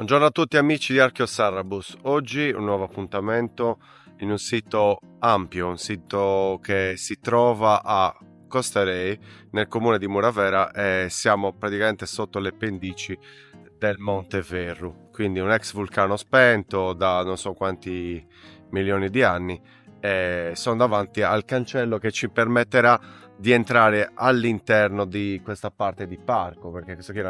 Buongiorno a tutti amici di Archeosarrabus. Oggi un nuovo appuntamento in un sito ampio, un sito che si trova a Costerei nel comune di Muravera e siamo praticamente sotto le pendici del Monte Verru, quindi un ex vulcano spento da non so quanti milioni di anni, e sono davanti al cancello che ci permetterà di entrare all'interno di questa parte di parco, perché questa qui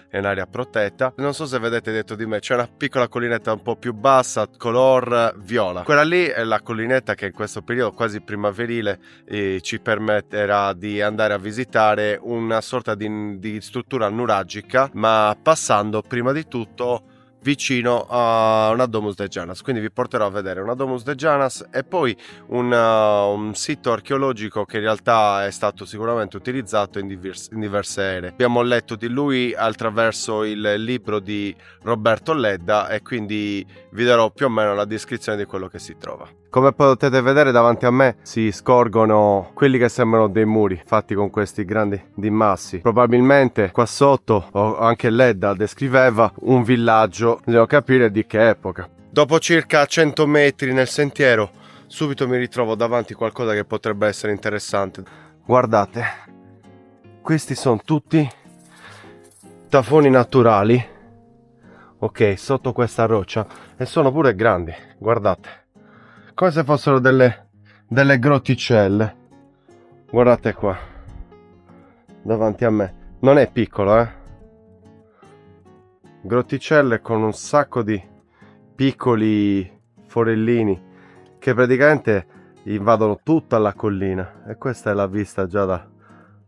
è un'area protetta. Non so se vedete dietro di me c'è una piccola collinetta un po' più bassa, color viola. Quella lì è la collinetta che in questo periodo quasi primaverile ci permetterà di andare a visitare una sorta di struttura nuragica, ma passando prima di tutto vicino a una Domus de Janas. Quindi vi porterò a vedere una Domus de Janas e poi un sito archeologico che in realtà è stato sicuramente utilizzato in diverse ere. Abbiamo letto di lui attraverso il libro di Roberto Ledda e quindi vi darò più o meno la descrizione di quello che si trova. Come potete vedere davanti a me si scorgono quelli che sembrano dei muri fatti con questi grandi massi. Probabilmente qua sotto, o anche Ledda descriveva un villaggio, devo capire di che epoca. Dopo circa 100 metri nel sentiero subito mi ritrovo davanti a qualcosa che potrebbe essere interessante. Guardate, questi sono tutti tafoni naturali, ok, sotto questa roccia, e sono pure grandi, guardate. Come se fossero delle grotticelle. Guardate qua davanti a me, non è piccolo, grotticelle con un sacco di piccoli forellini che praticamente invadono tutta la collina, e questa è la vista già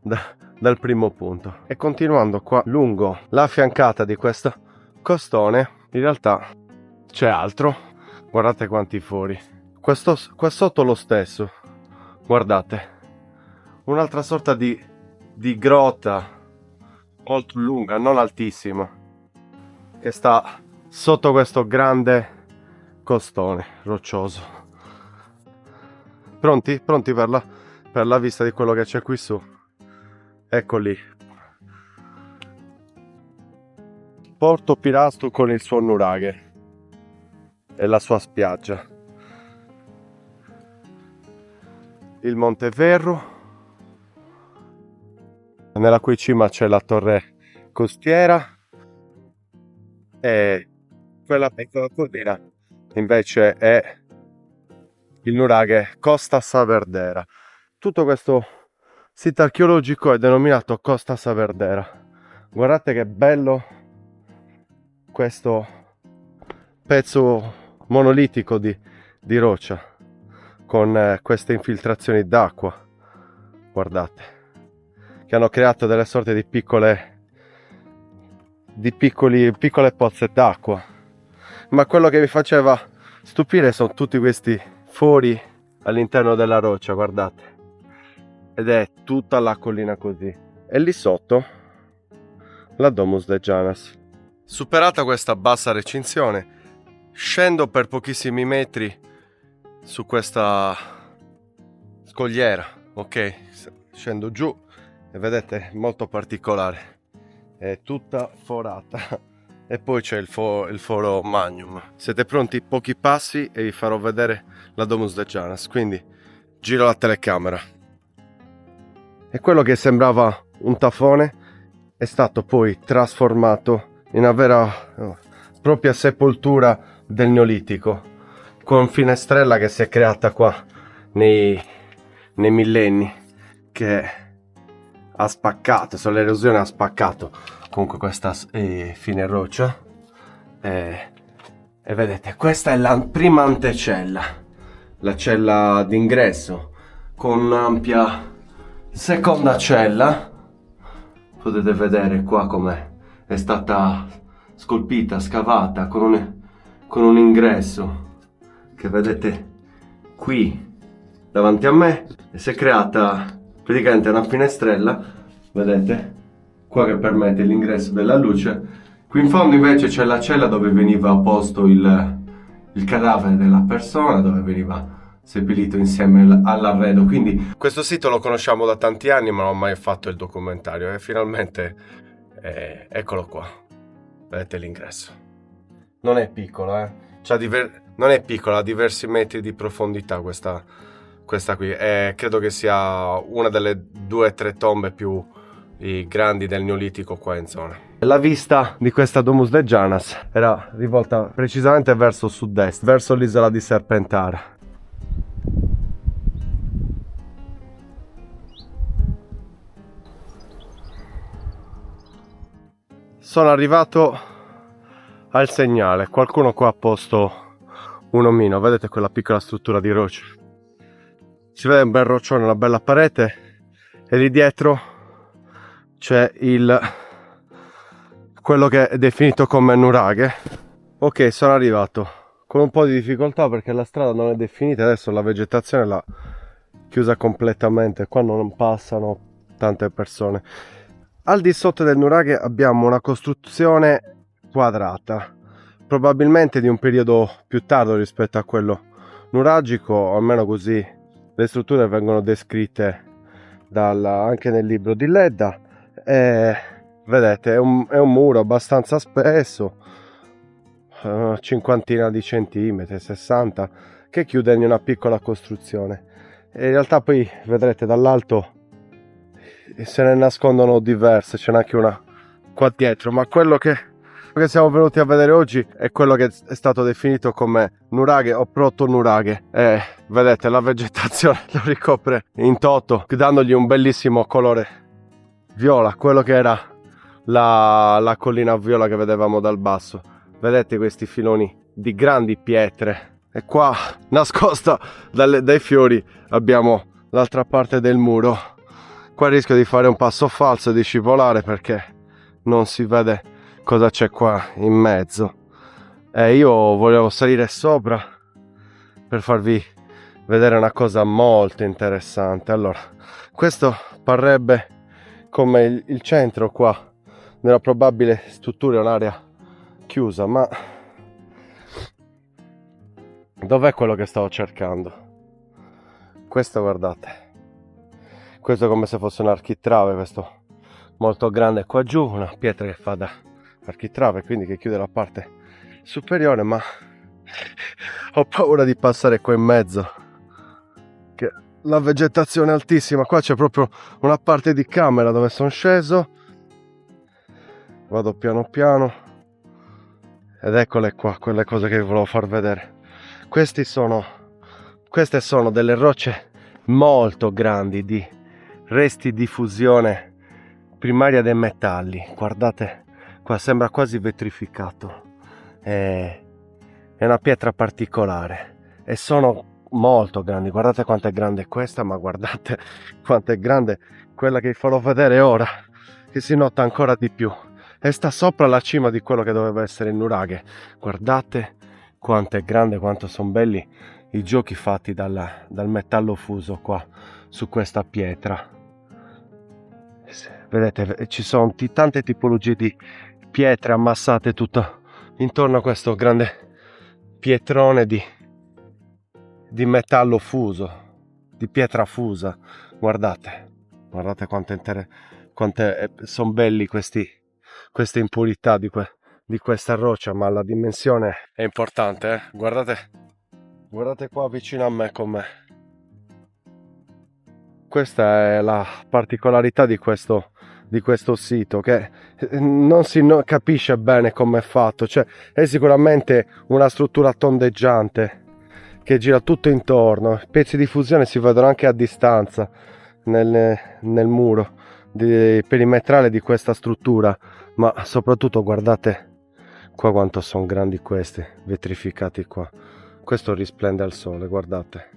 dal primo punto. E continuando qua lungo la fiancata di questo costone, in realtà c'è altro. Guardate quanti fori. Qua sotto lo stesso, guardate, un'altra sorta di grotta molto lunga, non altissima, che sta sotto questo grande costone roccioso. Pronti per la vista di quello che c'è qui su? Ecco lì, Porto Pirastu con il suo nuraghe e la sua spiaggia. Il Monte Verru, nella cui cima c'è la torre costiera, e quella piccola collina invece è il nuraghe Costa Saverdera. Tutto questo sito archeologico è denominato Costa Saverdera. Guardate che bello questo pezzo monolitico di roccia con queste infiltrazioni d'acqua, guardate, che hanno creato delle sorte di piccole pozze d'acqua. Ma quello che mi faceva stupire sono tutti questi fori all'interno della roccia, guardate, ed è tutta la collina così, e lì sotto la Domus de Janas. Superata questa bassa recinzione, scendo per pochissimi metri su questa scogliera, ok, scendo giù e vedete, molto particolare, è tutta forata e poi c'è il foro Magnum. Siete pronti? Pochi passi e vi farò vedere la Domus de Janas, quindi giro la telecamera. E quello che sembrava un tafone è stato poi trasformato in una vera propria sepoltura del Neolitico, con finestrella che si è creata qua nei millenni, che ha spaccato, l'erosione ha spaccato comunque questa fine roccia, e vedete, questa è la prima antecella, la cella d'ingresso, con un'ampia seconda cella. Potete vedere qua come è stata scolpita, scavata, con un ingresso che vedete qui davanti a me, e si è creata praticamente una finestrella, vedete, qua, che permette l'ingresso della luce. Qui in fondo invece c'è la cella dove veniva posto il cadavere della persona, dove veniva seppellito insieme all'arredo. Quindi questo sito lo conosciamo da tanti anni, ma non ho mai fatto il documentario, e finalmente eccolo qua, vedete l'ingresso. non è piccola, non è piccola, ha diversi metri di profondità questa qui, e credo che sia una delle 2 o 3 tombe più grandi del Neolitico qua in zona. La vista di questa Domus de Janas era rivolta precisamente verso sud-est, verso l'isola di Serpentara. Sono arrivato al segnale, qualcuno qua ha posto un omino, vedete quella piccola struttura di roccia? Si vede un bel roccione, una bella parete, e lì dietro c'è quello che è definito come nuraghe. Ok, sono arrivato con un po' di difficoltà perché la strada non è definita, adesso la vegetazione l'ha chiusa completamente, qua non passano tante persone. Al di sotto del nuraghe abbiamo una costruzione quadrata, probabilmente di un periodo più tardo rispetto a quello nuragico, o almeno così le strutture vengono descritte anche nel libro di Ledda. Vedete, è un muro abbastanza spesso, cinquantina di centimetri, 60, che chiude in una piccola costruzione. E in realtà poi vedrete dall'alto se ne nascondono diverse, c'è anche una qua dietro, ma quello che siamo venuti a vedere oggi è quello che è stato definito come nuraghe o proto-nuraghe. Vedete, la vegetazione lo ricopre in toto, dandogli un bellissimo colore viola, quello che era la collina viola che vedevamo dal basso. Vedete questi filoni di grandi pietre, e qua nascosta dai fiori abbiamo l'altra parte del muro. Qua rischio di fare un passo falso e di scivolare perché non si vede cosa c'è qua in mezzo. Io volevo salire sopra per farvi vedere una cosa molto interessante. Allora, questo parrebbe come il centro qua nella probabile struttura, è un'area chiusa, ma dov'è quello che stavo cercando? Questo, guardate, questo è come se fosse un architrave, questo molto grande qua giù, una pietra che fa da architrave, quindi che chiude la parte superiore, ma ho paura di passare qua in mezzo, che la vegetazione è altissima. Qua c'è proprio una parte di camera dove sono sceso, vado piano piano, ed eccole qua quelle cose che vi volevo far vedere. Queste sono delle rocce molto grandi, di resti di fusione primaria dei metalli. Guardate qua, sembra quasi vetrificato, è una pietra particolare e sono molto grandi. Guardate quanto è grande questa, ma guardate quanto è grande quella che vi farò vedere ora, che si nota ancora di più, e sta sopra la cima di quello che doveva essere il nuraghe. Guardate quanto è grande, quanto sono belli i giochi fatti dal metallo fuso qua su questa pietra. Vedete, ci sono tante tipologie di pietre ammassate tutto intorno a questo grande pietrone di metallo fuso, di pietra fusa. Guardate quante sono belli queste impurità di questa roccia, ma la dimensione è importante, guardate qua vicino a me com'è. Questa è la particolarità di questo sito, che non si capisce bene come è fatto. Cioè, è sicuramente una struttura tondeggiante che gira tutto intorno. Pezzi di fusione si vedono anche a distanza nel muro perimetrale di questa struttura, ma soprattutto guardate qua quanto sono grandi questi, vetrificati qua. Questo risplende al sole, guardate.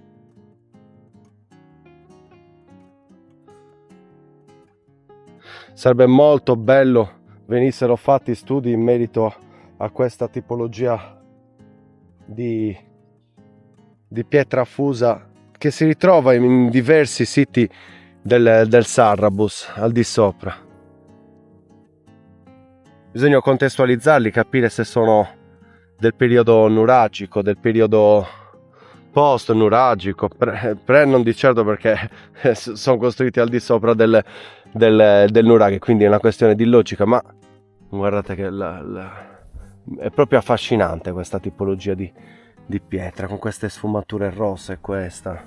Sarebbe molto bello venissero fatti studi in merito a questa tipologia di pietra fusa che si ritrova in diversi siti del Sarrabus al di sopra. Bisogna contestualizzarli, capire se sono del periodo nuragico, del periodo post nuragico, pre non di certo, perché sono costruiti al di sopra del nuraghe, quindi è una questione di logica. Ma guardate che È proprio affascinante questa tipologia di pietra con queste sfumature rosse e questa.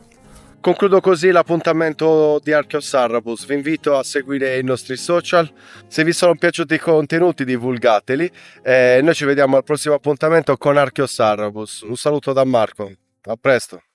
Concludo così l'appuntamento di Archeosarrabus. Vi invito a seguire i nostri social. Se vi sono piaciuti i contenuti, divulgateli. Noi ci vediamo al prossimo appuntamento con Archeosarrabus. Un saluto da Marco. A presto.